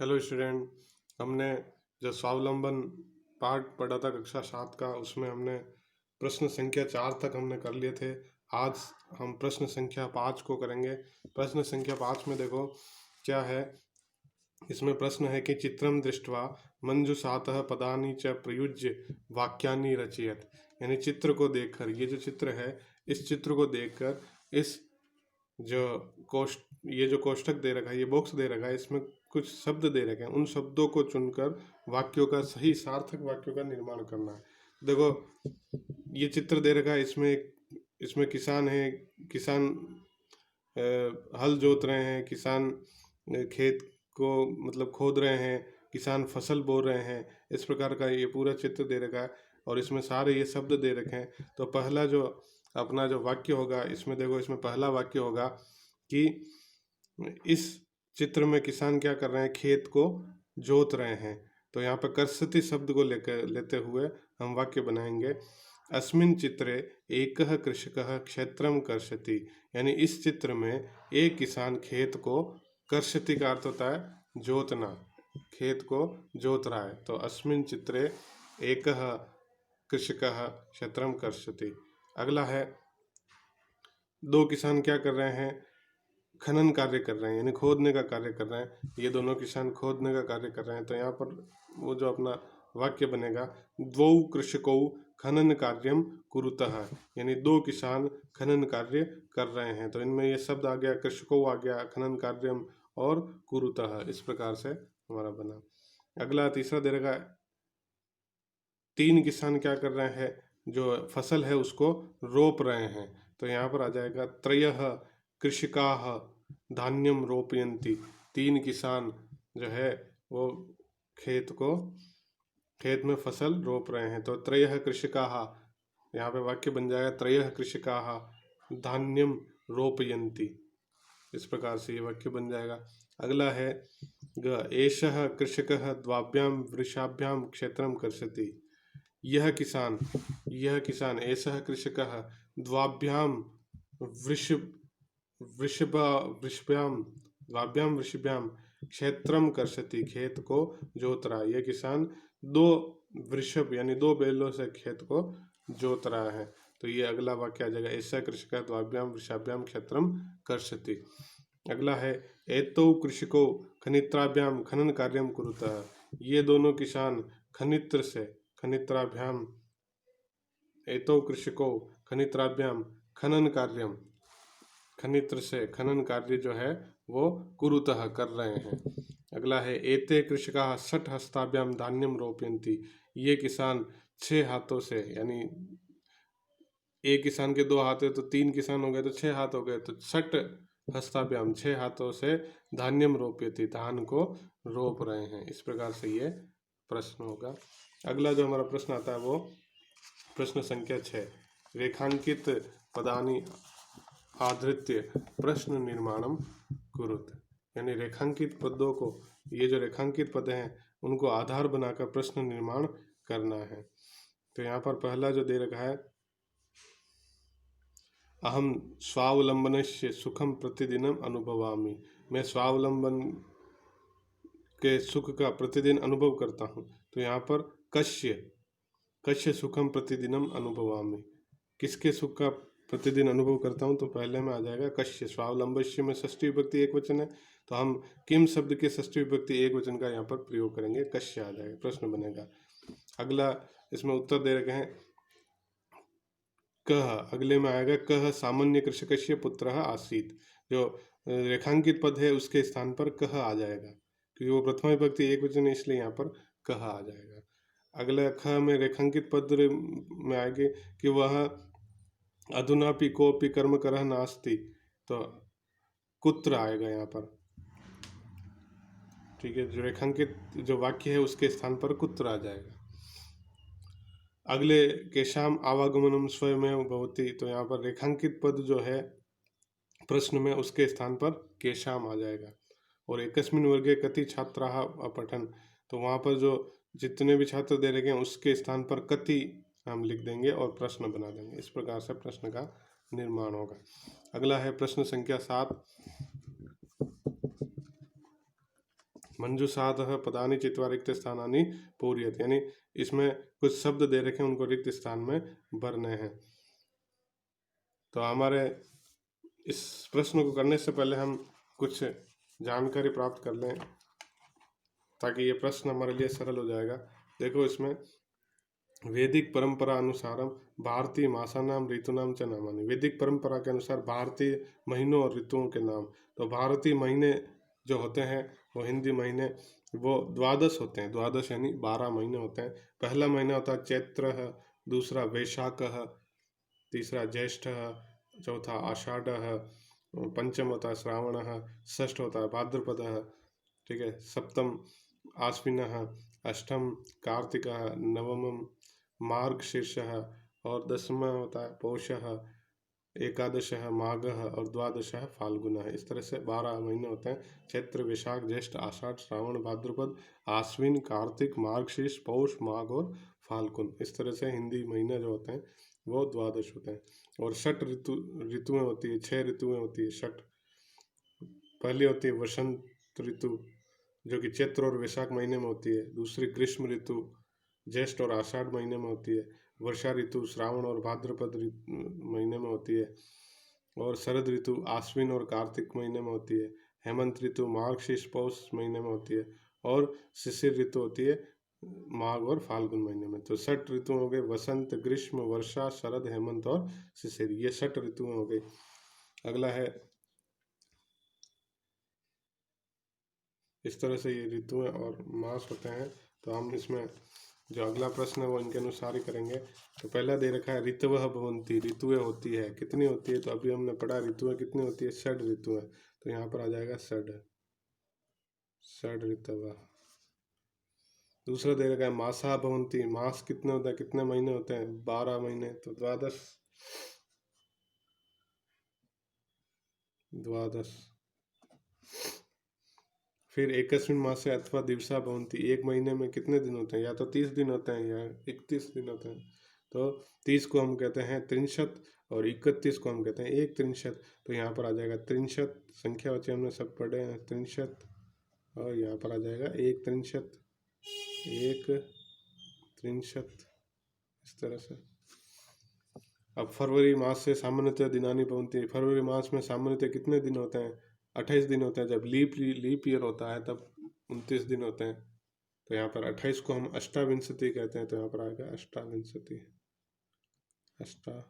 Hello student. हमने जो स्वावलंबन पार्ट पढ़ा था कक्षा 7 का, उसमें हमने प्रश्न संख्या 4 तक हमने कर लिए थे। आज हम प्रश्न संख्या 5 को करेंगे। प्रश्न संख्या 5 में देखो क्या है। इसमें प्रश्न है कि चित्रम दृष्ट्वा मंजुषातः पदानि च प्रयुज्य वाक्यानि रचयत। यानी चित्र को देखकर, ये जो चित्र है इस चित्र को देखकर इस जो ये जो कोष्ठक दे रखा है, ये बॉक्स दे रखा है, इसमें कुछ शब्द दे रखे हैं। उन शब्दों को चुनकर वाक्यों का सही सार्थक वाक्यों का निर्माण करना है। देखो ये चित्र दे रखा है, इसमें किसान है, किसान हल जोत रहे हैं, किसान खेत को मतलब खोद रहे हैं, किसान फसल बो रहे हैं। इस प्रकार का ये पूरा चित्र दे रखा है और इसमें सारे ये शब्द दे रखे हैं। तो पहला जो अपना जो वाक्य होगा, इसमें देखो, इसमें पहला वाक्य होगा कि इस चित्र में किसान क्या कर रहे हैं, खेत को जोत रहे हैं। तो यहाँ पर कर्षति शब्द को लेते हुए हम वाक्य बनाएंगे। अस्मिन चित्रे एकः कृषकः क्षेत्रम कर्षति। यानी इस चित्र में एक किसान खेत को, कर्षति का अर्थ होता है जोतना, खेत को जोत रहा है। तो अस्मिन चित्रे एकः कृषकः क्षेत्रम कर्षति। अगला है, दो किसान क्या कर रहे हैं, खनन कार्य कर रहे हैं, यानी खोदने का कार्य कर रहे हैं। ये दोनों किसान खोदने का कार्य कर रहे हैं। तो यहाँ पर वो जो अपना वाक्य बनेगा, द्वौ कृषकौ खनन कार्यम कुरुतः। यानी दो किसान खनन कार्य कर रहे हैं। तो इनमें ये शब्द आ गया, कृषकौ आ गया, खनन कार्यम और कुरुतः। इस प्रकार से हमारा बना। अगला तीसरा दे रखा है, तीन किसान क्या कर रहे हैं, जो फसल है उसको रोप रहे हैं। तो यहाँ पर आ जाएगा त्रयः कृषकाः धान्यम रोपयन्ति। तीन किसान जो है वो खेत में फसल रोप रहे हैं। तो त्रयः कृषकाः, यहाँ पे वाक्य बन जाएगा त्रयः कृषकाः धान्यम रोपयन्ति। इस प्रकार से ये वाक्य बन जाएगा। अगला है, एषः कृषकः द्वाभ्यां वृषाभ्यां क्षेत्रम कर्षति। यह किसान एषः कृषकः द्वाभ्यां वृषभ्यां क्षेत्रम कर्षति। खेत को जोत रहा है। यह किसान दो वृषभ यानी दो बैलों से खेत को जोत रहा है। तो ये अगला वाक्य आ जाएगा, एषः कृषकः द्वाभ्यां वृषाभ्यां क्षेत्रम कर्षति। अगला है, एतौ कृषको खनित्राभ्यां खनन कार्यम कुरुतः। ये दोनों किसान खनित्राभ्याम एतौ कृषको खनित्राभ्यां खनन कार्यम, खनित्र से खनन कार्य जो है वो कुरुतः कर रहे हैं। अगला है, एते कृषकाः षट् हस्ताभ्यां धान्यम रोपयन्ति। ये किसान 6 हाथों से, यानी एक किसान के 2 हाथ है तो 3 किसान हो गए तो 6 हाथ हो गए। तो षट् हस्ताभ्याम 6 हाथों से धान्यम रोपयति, धान को रोप रहे हैं। इस प्रकार से ये प्रश्न होगा। अगला जो हमारा प्रश्न आता है वो प्रश्न संख्या 6, रेखांकित पदानि आधृत्य प्रश्न निर्माणम कुरुत। यानी रेखांकित पदों को, ये जो रेखांकित पद हैं उनको आधार बनाकर प्रश्न निर्माण करना है। तो यहाँ पर पहला जो दे रखा है, अहम स्वावलंबनस्य सुखम प्रतिदिनम अनुभवामि। मैं स्वावलंबन के सुख का प्रतिदिन अनुभव करता हूँ। तो यहाँ पर कश्य सुखम प्रतिदिनम अनुभवामि, किसके सुख का प्रतिदिन अनुभव करता हूँ। तो पहले में आ जाएगा कश्य। स्वावलंबस्य में षष्ठी विभक्ति एक वचन है, तो हम किम शब्द के षष्ठी विभक्ति एक वचन का यहाँ पर प्रयोग करेंगे, कश्य आ जाएगा, प्रश्न बनेगा। अगला इसमें उत्तर दे रखे हैं कह। अगले में आएगा कह सामान्य कृषकस्य पुत्रः आसीत्। जो रेखांकित पद है उसके स्थान पर कह आ जाएगा, क्योंकि वो प्रथमा विभक्ति एक वचन है, इसलिए यहाँ पर कह आ जाएगा। अगला ख में रेखांकित पद में आएंगे कि वह अधुनापि कोपि कर्म करह नास्ति। तो कुत्र आएगा यहाँ पर, ठीक है। जो रेखांकित जो वाक्य है उसके स्थान पर कुत्र आ जाएगा। अगले केशाम आवागमनम स्वयमेव भवति। तो यहाँ पर रेखांकित पद जो है प्रश्न में, उसके स्थान पर केशाम आ जाएगा। और एकस्मिन् वर्गे कति छात्राः अपठन्। तो वहाँ पर जो जितने भी छात्र दे रखे हैं उसके स्थान पर कति हम लिख देंगे और प्रश्न बना देंगे। इस प्रकार से प्रश्न का निर्माण होगा। अगला है प्रश्न संख्या 7, मंजूषातः पदानि चित्वा रिक्त स्थानानि पूरयति, यानी इसमें कुछ शब्द दे रखे हैं, उनको रिक्त स्थान में भरने हैं। तो हमारे इस प्रश्न को करने से पहले हम कुछ जानकारी प्राप्त कर लें ताकि ये प्रश्न हमारे लिए सरल हो जाएगा। देखो, इसमें वैदिक परंपरा अनुसारम भारतीय मासानाम ऋतुनाम च नामानि, वैदिक परंपरा के अनुसार भारतीय महीनों और ऋतुओं के नाम। तो भारतीय महीने जो होते हैं वो हिंदी महीने वो 12 होते हैं, 12 यानी 12 महीने होते हैं। पहला महीना होता है चैत्र, दूसरा वैशाख, तीसरा ज्येष्ठ, चौथा आषाढ़, पंचम होता है श्रावण, षष्ठ होता है भाद्रपद, ठीक है, सप्तम आश्विन, अष्टम कार्तिक, नवम मार्गशीर्ष और दसवां होता है पौष, एकादश माघ और द्वादश फाल्गुन है। इस तरह से 12 महीने होते हैं, चैत्र वैशाख ज्येष्ठ आषाढ़ श्रावण भाद्रपद आश्विन कार्तिक मार्गशीर्ष पौष माघ और फाल्गुन। इस तरह से हिंदी महीने जो होते हैं वो 12 होते हैं। और 6 ऋतुएं होती है, 6 ऋतुएं होती है 6। पहली होती है वसंत ऋतु जो कि चैत्र और वैशाख महीने में होती है। दूसरी ग्रीष्म ऋतु ज्येष्ठ और आषाढ़ महीने में होती है। वर्षा ऋतु श्रावण और भाद्रपद महीने में होती है। और शरद ऋतु आश्विन और कार्तिक महीने में होती है। हेमंत ऋतु मार्गशीर्ष पौष महीने में होती है। और शिशिर ऋतु होती है माघ और फाल्गुन महीने में। तो 6 ऋतु हो गए, वसंत ग्रीष्म वर्षा शरद हेमंत और शिशिर, ये 6 ऋतुएं हो गई। अगला है, इस तरह से ये ऋतुएं और मास होते हैं। तो हम इसमें जो अगला प्रश्न है वो इनके अनुसार ही करेंगे। तो पहला दे रखा है ऋतवः भवन्ति, ऋतुएं होती है, कितनी होती है? तो अभी हमने पढ़ा ऋतुएं कितनी होती है, 6 ऋतुएं। तो यहाँ पर आ जाएगा 6 ऋतवः। दूसरा दे रखा है मासा भवन्ति, मास कितने होता है, कितने महीने होते हैं? 12 महीने, तो 12। फिर एकस्मिन् मासे अथवा दिवसा भवन्ति, एक महीने में कितने दिन होते हैं? या तो 30 दिन होते हैं या 31 दिन होते हैं। तो 30 को हम कहते हैं त्रिंशत और 31 को हम कहते हैं एक त्रिंशत। तो यहाँ पर आ जाएगा त्रिंशत, संख्या बच्चे हमने सब पढ़े हैं त्रिंशत, और यहाँ पर आ जाएगा एक त्रिंशत, एक त्रिंशत, इस तरह से। अब फरवरी मास से सामान्यतः दिनानी भवन्ति, फरवरी मास में सामान्यतः कितने दिन होते हैं? 28 दिन होते हैं। जब लीप ईयर होता है तब 29 दिन होते हैं। तो यहाँ पर 28 को हम अष्टाविंशति कहते हैं। तो यहाँ पर आएगा अष्टाविंशति, अष्टाविंशति।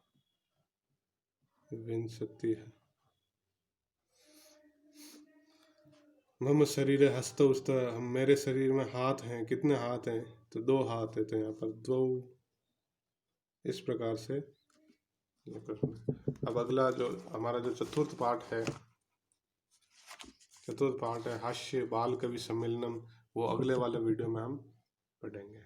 मम शरीर हस्त उस्त, हम मेरे शरीर में हाथ हैं, कितने हाथ हैं? तो 2 हाथ है। तो यहाँ पर 2, इस प्रकार से। अब अगला जो हमारा जो चतुर्थ पाठ है हास्य बाल कवि सम्मेलनम, वो अगले वाले वीडियो में हम पढ़ेंगे।